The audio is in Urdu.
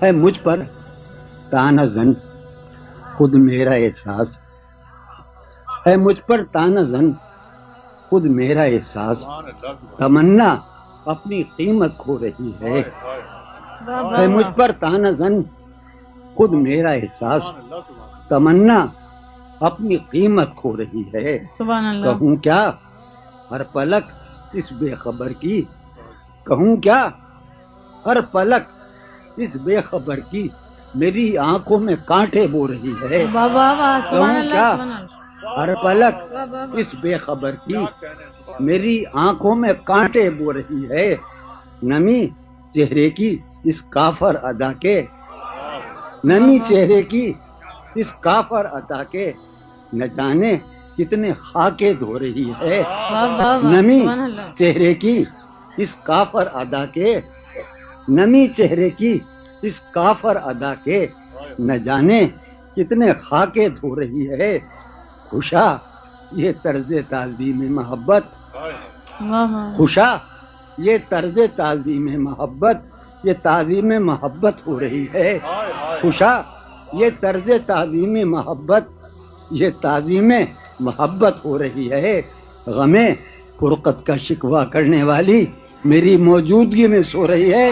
ہے مجھ پر تانا زن خود میرا احساس، ہے مجھ پر تانا زن خود میرا احساس، تمنا اپنی قیمت کھو رہی ہے مجھ پر تانا زن خود میرا احساس، تمنا اپنی قیمت کھو رہی ہے کہوں کیا ہر پلک اس بے خبر کی، کہوں کیا ہر پلک اس بے خبر کی، میری آنکھوں میں کانٹے بو رہی ہے کہوں کیا ہر پلک اس بے خبر کی، میری آنکھوں میں کانٹے بو رہی ہے، نمی چہرے کی اس کافر ادا کے، نمی چہرے کی اس کافر ادا کے، نہ جانے کتنے خاکے دھو رہی ہے نمی چہرے کی اس کافر ادا کے، نمی چہرے کی اس کافر ادا کے، نہ جانے کتنے خاکے دھو رہی ہے، خوشا یہ طرز تعظیم محبت، خوشا یہ طرز تعظیم محبت، یہ تعظیم محبت ہو رہی ہے، خوشا یہ طرز تعظیم محبت، یہ تعظیم محبت ہو رہی ہے، غم فرقت کا شکوہ کرنے والی میری موجودگی میں سو رہی ہے۔